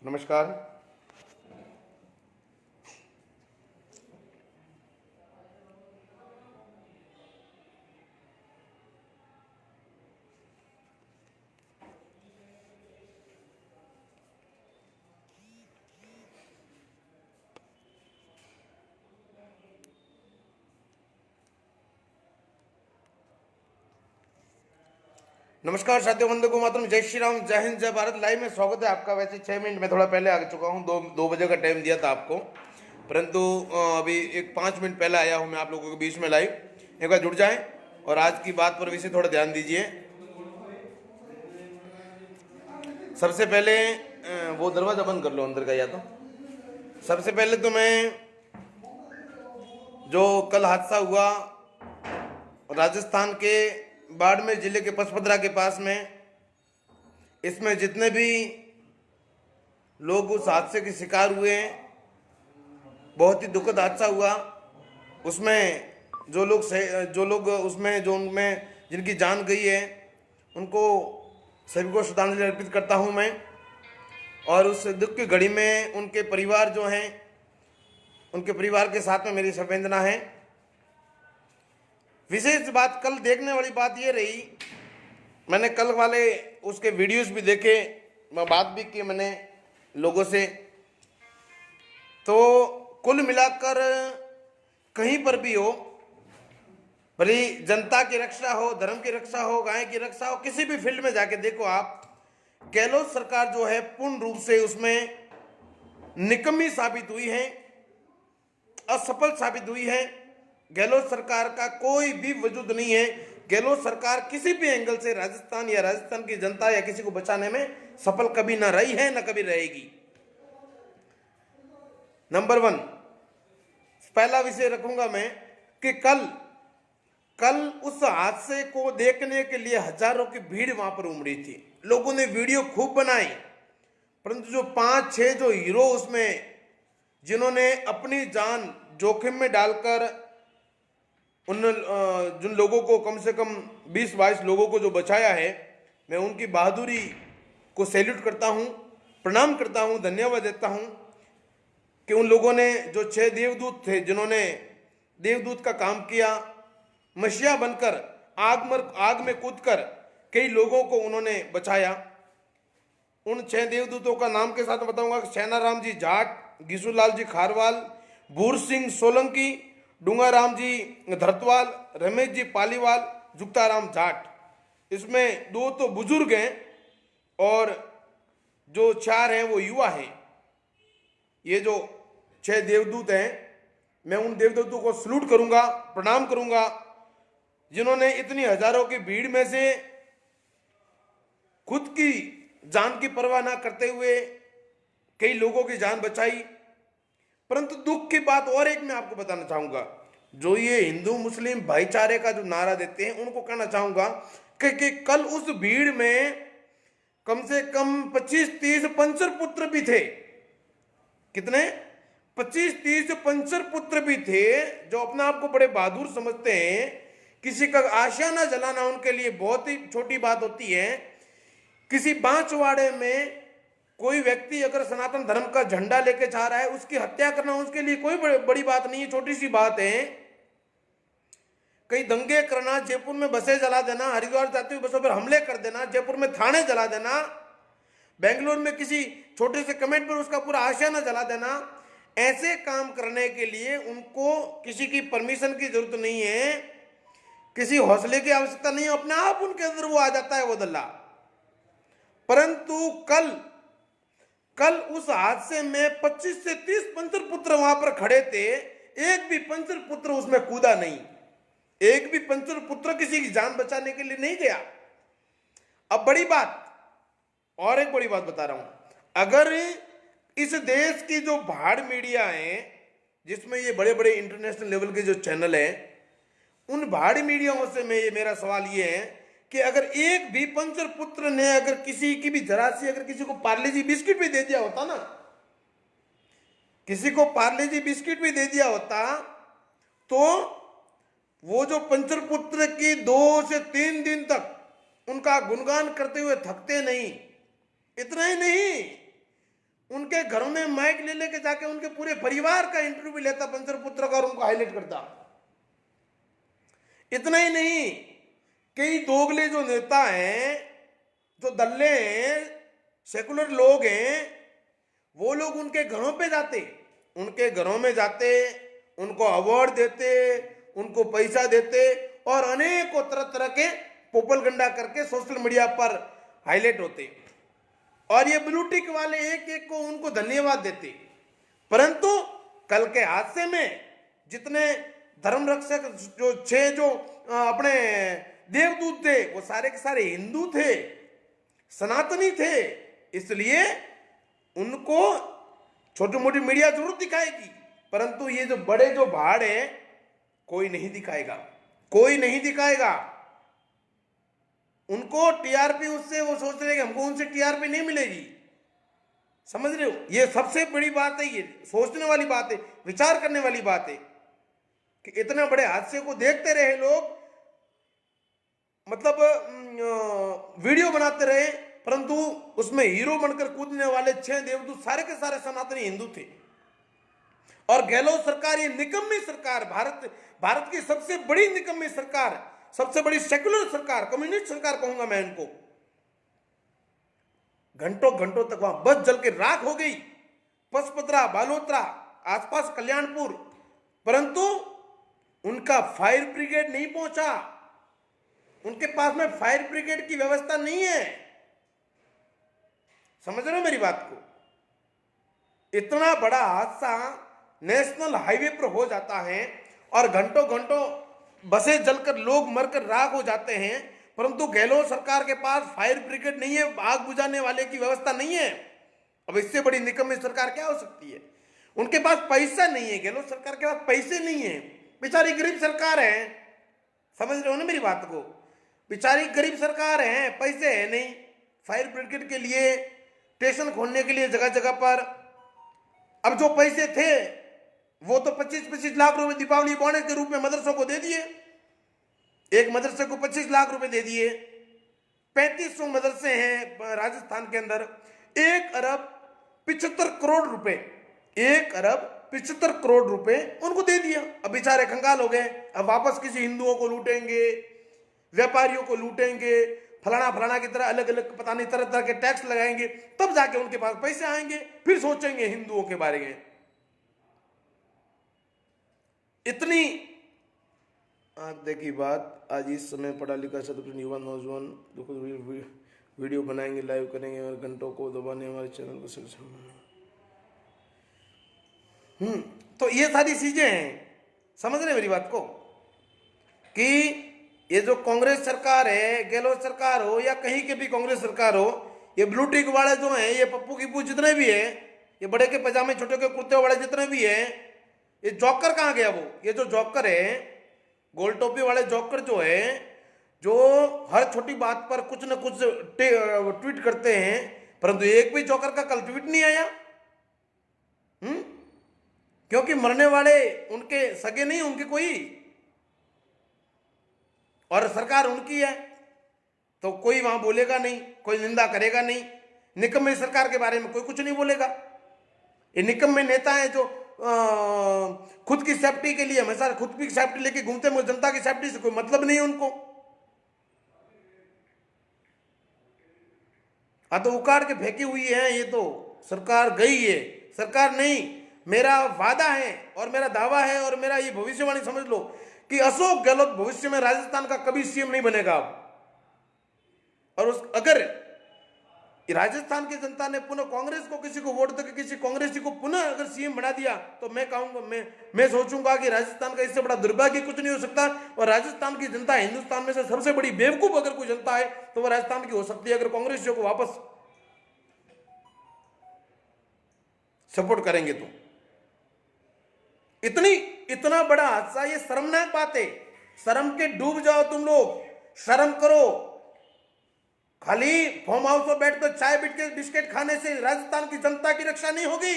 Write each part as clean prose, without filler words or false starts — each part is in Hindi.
नमस्कार। नमस्कार साथियों, वंदे मातरम, जय श्री राम, जय हिंद, जय भारत। लाइव में स्वागत है आपका। वैसे 6 मिनट में थोड़ा पहले आ चुका हूँ, दो बजे का टाइम दिया था आपको, परंतु अभी एक 5 मिनट पहले आया हूँ मैं आप लोगों के बीच में लाइव। एक बार जुड़ जाएं और आज की बात पर विषय थोड़ा ध्यान दीजिए। सबसे पहले वो दरवाजा बंद कर लो अंदर का, या तो सबसे पहले तो मैं, जो कल हादसा हुआ राजस्थान के बाड़मेर जिले के पचपदरा के पास में, इसमें जितने भी लोग उस हादसे के शिकार हुए हैं, बहुत ही दुखद हादसा हुआ। उसमें जो लोग उसमें जो उनमें जिनकी जान गई है, उनको सभी को श्रद्धांजलि अर्पित करता हूं मैं। और उस दुख की घड़ी में उनके परिवार जो हैं, उनके परिवार के साथ में मेरी संवेदना है। विशेष बात, कल देखने वाली बात ये रही, मैंने कल वाले उसके वीडियोस भी देखे, मैं बात भी की मैंने लोगों से, तो कुल मिलाकर कहीं पर भी हो, भले जनता की रक्षा हो, धर्म की रक्षा हो, गाय की रक्षा हो, किसी भी फील्ड में जाके देखो आप, गहलोत सरकार जो है पूर्ण रूप से उसमें निकम्मी साबित हुई है, असफल साबित हुई है। गहलोत सरकार का कोई भी वजूद नहीं है। गहलोत सरकार किसी भी एंगल से राजस्थान या राजस्थान की जनता या किसी को बचाने में सफल कभी ना रही है, ना कभी रहेगी। नंबर 1 पहला विषय रखूंगा मैं कि कल उस हादसे को देखने के लिए हजारों की भीड़ वहां पर उमड़ी थी। लोगों ने वीडियो खूब बनाई, परंतु जो 5-6 जो हीरो उसमें, जिन्होंने अपनी जान जोखिम में डालकर उन जिन लोगों को, कम से कम 20-22 लोगों को जो बचाया है, मैं उनकी बहादुरी को सैल्यूट करता हूं, प्रणाम करता हूं, धन्यवाद देता हूं कि उन लोगों ने, जो 6 देवदूत थे जिन्होंने देवदूत का काम किया, मसीहा बनकर आग में कूदकर कई लोगों को उन्होंने बचाया। उन 6 देवदूतों का नाम के साथ बताऊंगा कि सेनाराम जी जाट, गिसूलाल जी खारवाल, भूर सिंह सोलंकी, डूंगाराम जी धरतवाल, रमेश जी पालीवाल, जुक्ताराम जाट। इसमें 2 तो बुजुर्ग हैं और जो 4 हैं वो युवा हैं। ये जो 6 देवदूत हैं, मैं उन देवदूतों को सलूट करूंगा, प्रणाम करूंगा, जिन्होंने इतनी हजारों की भीड़ में से खुद की जान की परवाह ना करते हुए कई लोगों की जान बचाई। परंतु दुख की बात और एक मैं आपको बताना चाहूंगा, जो ये हिंदू मुस्लिम भाईचारे का जो नारा देते हैं, उनको कहना चाहूंगा कि कल उस भीड़ में कम से कम 25-30 पंचर पुत्र भी थे। कितने? 25-30 पंचर पुत्र भी थे, जो अपने आप को बड़े बहादुर समझते हैं। किसी का आशा ना जलाना उनके लिए बहुत ही छोटी बात होती है। किसी बांसवाड़े में कोई व्यक्ति अगर सनातन धर्म का झंडा लेके जा रहा है, उसकी हत्या करना उसके लिए कोई बड़ी बात नहीं है, छोटी सी बात है। कई दंगे करना, जयपुर में बसें जला देना, हरिद्वार जाती हुई बसों पर हमले कर देना, जयपुर में थाने जला देना, बेंगलुरु में किसी छोटे से कमेंट पर उसका पूरा आशियाना जला देना, ऐसे काम करने के लिए उनको किसी की परमिशन की जरूरत नहीं है, किसी हौसले की आवश्यकता नहीं है, अपने आप उनके अंदर वो आ जाता है, वो दल्ला। परंतु कल उस हादसे में 25 से 30 पंचर पुत्र वहां पर खड़े थे, एक भी पंचर पुत्र उसमें कूदा नहीं, एक भी पंचर पुत्र किसी की जान बचाने के लिए नहीं गया। अब बड़ी बात, और एक बड़ी बात बता रहा हूं, अगर इस देश की जो भाड़ मीडिया है, जिसमें ये बड़े बड़े इंटरनेशनल लेवल के जो चैनल हैं, उन भाड़ मीडियाओं से मेरा सवाल ये है कि अगर एक भी पंचर पुत्र ने अगर किसी की भी जरा सी, अगर किसी को पार्ले जी बिस्किट भी दे दिया होता ना, किसी को पार्ले जी बिस्किट भी दे दिया होता, तो वो जो पंचर पुत्र की 2 से 3 दिन तक उन उनका गुणगान करते हुए थकते नहीं। इतना ही नहीं, उनके घरों में माइक ले लेके जाके उनके पूरे परिवार का इंटरव्यू भी लेता बंसर पुत्र का और उनको हाईलाइट करता। इतना ही नहीं, कई दोगले जो नेता हैं, जो दल्ले हैं, सेकुलर लोग हैं, वो लोग उनके घरों पे जाते, उनके घरों में जाते, उनको अवार्ड देते, उनको पैसा देते और अनेकों तरह तरह के पोपलगंडा करके सोशल मीडिया पर हाईलाइट होते और ये ब्लू टिक वाले एक एक को उनको धन्यवाद देते। परंतु कल के हादसे में जितने धर्म रक्षक जो छह जो अपने देवदूत थे वो सारे के सारे हिंदू थे, सनातनी थे, इसलिए उनको छोटी मोटी मीडिया जरूर दिखाएगी, परंतु ये जो बड़े जो भाड़ है कोई नहीं दिखाएगा, कोई नहीं दिखाएगा। उनको टीआरपी उससे वो सोच रहे हैं कि हमको उनसे टीआरपी नहीं मिलेगी। समझ रहे हो, ये सबसे बड़ी बात है, ये सोचने वाली बात है, विचार करने वाली बात है कि इतने बड़े हादसे को देखते रहे लोग, मतलब वीडियो बनाते रहे, परंतु उसमें हीरो बनकर कूदने वाले 6 देवदूत सारे के सारे सनातनी हिंदू थे। और गहलोत सरकार, ये निकम्मी सरकार, भारत की सबसे बड़ी निकम्मी सरकार, सबसे बड़ी सेक्युलर सरकार, कम्युनिस्ट सरकार कहूंगा मैं इनको, घंटों घंटों तक वहां बस जल के राख हो गई, पचपदरा, बालोतरा, आसपास कल्याणपुर, परंतु उनका फायर ब्रिगेड नहीं पहुंचा, उनके पास में फायर ब्रिगेड की व्यवस्था नहीं है। समझ रहे हो मेरी बात को? इतना बड़ा हादसा नेशनल हाईवे पर हो जाता है और घंटों घंटों बसें जलकर लोग मरकर राख हो जाते हैं, परंतु गहलोत सरकार के पास फायर ब्रिगेड नहीं है, आग बुझाने वाले की व्यवस्था नहीं है। अब इससे बड़ी निकम्मी सरकार क्या हो सकती है? उनके पास पैसा नहीं है, गहलोत सरकार के पास पैसे नहीं है, बेचारी गरीब सरकार है। समझ रहे हो ना मेरी बात को? बेचारी गरीब सरकार है, पैसे है नहीं फायर ब्रिगेड के लिए, स्टेशन खोलने के लिए जगह जगह पर। अब जो पैसे थे वो तो 25-25 लाख रुपए दीपावली बोनस के रूप में मदरसों को दे दिए, एक मदरसे को 25 लाख रुपए दे दिए। 3500 मदरसे हैं राजस्थान के अंदर, 1 अरब 75 करोड़ रुपए, 1 अरब 75 करोड़ रुपए उनको दे दिया। अब बेचारे कंगाल हो गए, अब वापस किसी हिंदुओं को लूटेंगे, व्यापारियों को लूटेंगे, फलाना फलाना की तरह अलग अलग पता नहीं तरह तरह के टैक्स लगाएंगे, तब जाके उनके पास पैसे आएंगे, फिर सोचेंगे हिंदुओं के बारे में। इतनी आगे की बात, आज इस समय पढ़ा लिखा शतप्रतिशत युवा नौजवान वीडियो बनाएंगे, लाइव करेंगे और घंटों को दबाने हमारे चैनल को सक्षम। तो ये सारी चीजें हैं, समझ रहे मेरी बात को, कि ये जो कांग्रेस सरकार है, गहलोत सरकार हो या कहीं के भी कांग्रेस सरकार हो, ये ब्लू टिक वाले जो हैं, ये पप्पू कीपू जितने भी है, ये बड़े के पजामे छोटे के कुर्ते वाले जितने भी है, ये जॉकर कहाँ गया? वो ये जो जॉकर है, गोल टोपी वाले जॉकर जो है, जो हर छोटी बात पर कुछ न कुछ ट्वीट करते हैं, परंतु एक भी जॉकर का कल ट्वीट नहीं आया। क्योंकि मरने वाले उनके सगे नहीं, उनके कोई, और सरकार उनकी है, तो कोई वहां बोलेगा नहीं, कोई निंदा करेगा नहीं। निकम्मे सरकार के बारे में कोई कुछ नहीं बोलेगा। ये निकम्मे नेता हैं जो खुद की सेफ्टी के लिए हमेशा खुद की सेफ्टी लेके घूमते हैं, जनता की सेफ्टी से कोई मतलब नहीं है उनको। हाँ, तो उखाड़ के फेंकी हुई है ये तो सरकार गई है, सरकार नहीं। मेरा वादा है और मेरा दावा है और मेरा ये भविष्यवाणी समझ लो कि अशोक गहलोत भविष्य में राजस्थान का कभी सीएम नहीं बनेगा। और अगर राजस्थान की जनता ने पुनः कांग्रेस को, किसी को वोट देकर किसी कांग्रेसी को पुनः अगर सीएम बना दिया, तो मैं कहूंगा, मैं सोचूंगा कि राजस्थान का इससे बड़ा दुर्भाग्य कुछ नहीं हो सकता। और राजस्थान की जनता हिंदुस्तान में से सबसे बड़ी बेवकूफ अगर कोई जनता है तो वह राजस्थान की हो सकती है, अगर कांग्रेसियों को वापस सपोर्ट करेंगे तो। इतना बड़ा हादसा, ये शर्मनाक बात है। शर्म के डूब जाओ तुम लोग, शर्म करो। खाली फार्म हाउस में बैठकर चाय बिस्किट खाने से राजस्थान की जनता की रक्षा नहीं होगी।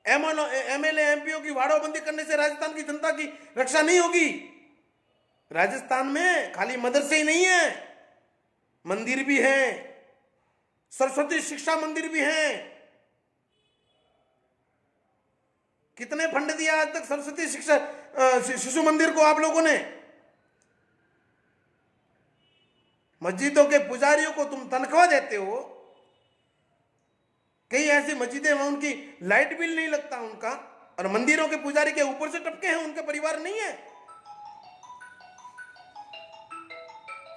एमएलए एमपीओ की वाड़ोबंदी करने से राजस्थान की जनता की रक्षा नहीं होगी। राजस्थान में खाली मदरसे ही नहीं है, मंदिर भी है, सरस्वती शिक्षा मंदिर भी है। कितने फंड दिया आज तक सरस्वती शिक्षा शिशु मंदिर को आप लोगों ने? मस्जिदों के पुजारियों को तुम तनख्वाह देते हो। कई ऐसी मस्जिदें हैं उनकी लाइट बिल नहीं लगता उनका, और मंदिरों के पुजारी के ऊपर से टपके हैं, उनके परिवार नहीं है।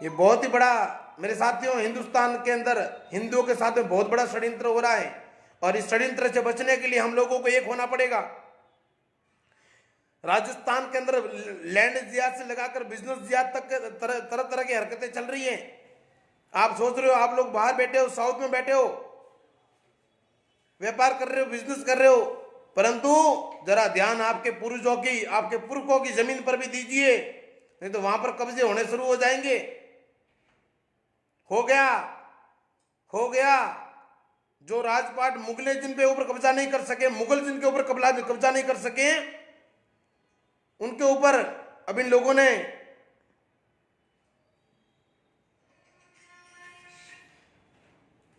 ये बहुत ही बड़ा, मेरे साथियों, हिंदुस्तान के अंदर हिंदुओं के साथ में बहुत बड़ा षड्यंत्र हो रहा है, और इस षड्यंत्र से बचने के लिए हम लोगों को एक होना पड़ेगा। राजस्थान के अंदर लैंड जिहाद से लगाकर बिजनेस जिहाद तक तरह तरह की हरकतें चल रही हैं। आप सोच रहे हो आप लोग बाहर बैठे हो, साउथ में बैठे हो, व्यापार कर रहे हो, बिजनेस कर रहे हो, परंतु जरा ध्यान आपके पूर्वजों की, आपके पुरखों की जमीन पर भी दीजिए, नहीं तो वहां पर कब्जे होने शुरू हो जाएंगे। हो गया, हो गया। जो राजपाट मुगले जिन पे ऊपर कब्जा नहीं कर सके, मुगल जिनके ऊपर कब्जा नहीं कर सके, उनके ऊपर अब इन लोगों ने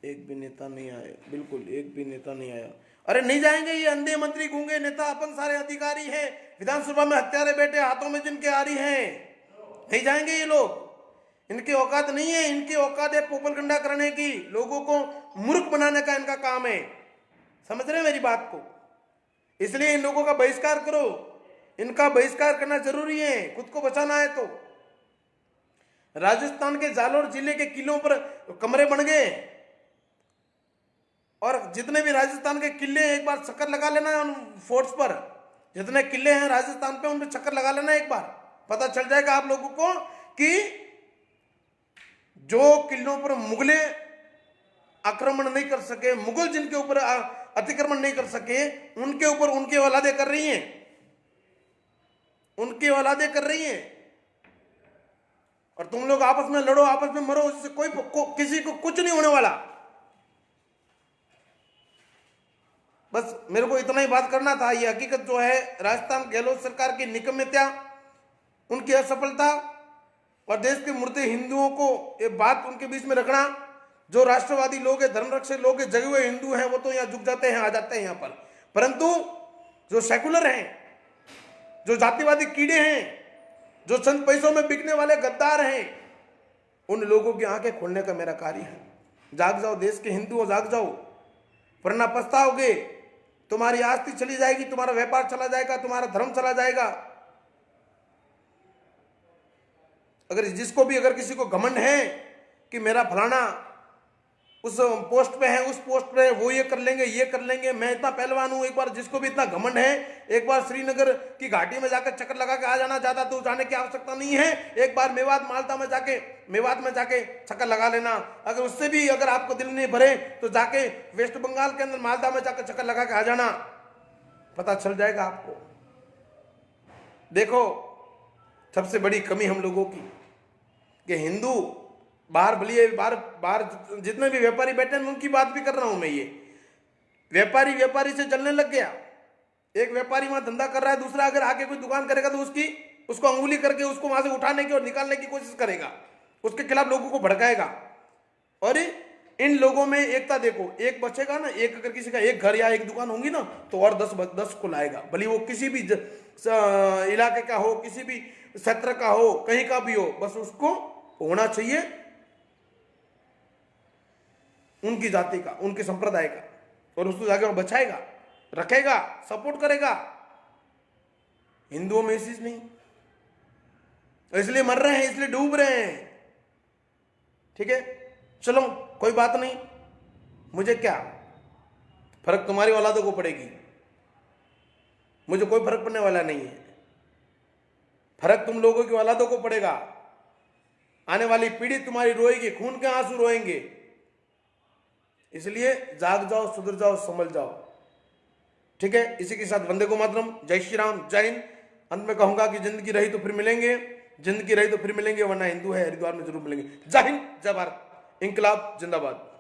एक भी नेता नहीं आया, बिल्कुल एक भी नेता नहीं आया। अरे नहीं जाएंगे ये अंधे मंत्री, गूंगे नेता, अपन सारे अधिकारी हैं, विधानसभा में हत्यारे बैठे हाथों में जिनके आ रही हैं, नहीं जाएंगे ये लोग। इनकी औकात नहीं है, इनकी औकात है पोपलगंडा करने की, लोगों को मूर्ख बनाने का इनका काम है। समझ रहे हैं मेरी बात को? इसलिए इन लोगों का बहिष्कार करो, इनका बहिष्कार करना जरूरी है, खुद को बचाना है। तो राजस्थान के जालोर जिले के किलों पर कमरे बन गए, और जितने भी राजस्थान के किले, एक बार चक्कर लगा लेना उन फोर्ट्स पर, जितने किले हैं राजस्थान पे उन पर चक्कर लगा लेना एक बार, पता चल जाएगा आप लोगों को कि जो किलों पर मुगले आक्रमण नहीं कर सके, मुगल जिनके ऊपर अतिक्रमण नहीं कर सके, उनके ऊपर उनकी औलादें कर रही हैं, उनकी औलादें कर रही हैं। और तुम लोग आपस में लड़ो, आपस में मरो, उससे किसी को कुछ नहीं होने वाला। बस मेरे को इतना ही बात करना था। ये हकीकत जो है, राजस्थान गहलोत सरकार की निकम्मिता, उनकी असफलता, और देश के मुर्दे हिंदुओं को ये बात उनके बीच में रखना। जो राष्ट्रवादी लोग हैं, धर्मरक्षक लोग हैं, जगे हुए हिंदू हैं, वो तो यहाँ झुक जाते हैं, आ जाते हैं यहाँ पर, परंतु जो सेकुलर हैं, जो जातिवादी कीड़े हैं, जो चंद पैसों में बिकने वाले गद्दार हैं, उन लोगों की आंखें खोलने का मेरा कार्य है। जाग जाओ देश के हिंदुओं, जाग जाओ, वरना पछताओगे। तुम्हारी आस्ती चली जाएगी, तुम्हारा व्यापार चला जाएगा, तुम्हारा धर्म चला जाएगा। अगर किसी को घमंड है कि मेरा फलाना उस पोस्ट पे है, उस पोस्ट पे है, वो ये कर लेंगे, ये कर लेंगे, मैं इतना पहलवान हूं, एक बार जिसको भी इतना घमंड है, एक बार श्रीनगर की घाटी में जाकर चक्कर लगा के आ जाना, ज्यादा दूर जाने की आवश्यकता नहीं है। एक बार मेवात में जाके चक्कर लगा लेना। अगर उससे भी अगर आपको दिल नहीं भरे तो जाके वेस्ट बंगाल के अंदर मालदा में जाकर चक्कर लगा के आ जाना, पता चल जाएगा आपको। देखो, सबसे बड़ी कमी हम लोगों की कि हिंदू बाहर भलिए, बाहर जितने भी व्यापारी बैठे हैं उनकी बात भी कर रहा हूं मैं। ये व्यापारी से जलने लग गया। एक व्यापारी वहां धंधा कर रहा है, दूसरा अगर आके कोई दुकान करेगा तो उसको अंगुली करके उसको वहां से उठाने की और निकालने की कोशिश करेगा, उसके खिलाफ लोगों को भड़काएगा। और इन लोगों में एकता देखो, एक बचेगा ना, एक अगर किसी का एक घर या एक दुकान होगी ना तो और 10 को लाएगा, भले वो किसी भी इलाके का हो, किसी भी क्षेत्र का हो, कहीं का भी हो, बस उसको होना चाहिए उनकी जाति का, उनके संप्रदाय का, और उसको जाके वो बचाएगा, रखेगा, सपोर्ट करेगा। हिंदुओं में इस चीज नहीं, इसलिए मर रहे हैं, इसलिए डूब रहे हैं। ठीक है, चलो कोई बात नहीं, मुझे क्या फर्क, तुम्हारी औलादों को पड़ेगी, मुझे कोई फर्क पड़ने वाला नहीं है। फर्क तुम लोगों की औलादों को पड़ेगा। आने वाली पीढ़ी तुम्हारी रोएगी, खून के आंसू रोएंगे। इसलिए जाग जाओ, सुधर जाओ, समझ जाओ। ठीक है, इसी के साथ वंदे को मातरम, जय श्री राम, जय हिंद। अंत में कहूंगा कि जिंदगी रही तो फिर मिलेंगे, जिंदगी रही तो फिर मिलेंगे, वरना हिंदू है हरिद्वार में जरूर मिलेंगे। जय हिंद, जय भारत, इंकलाब जिंदाबाद।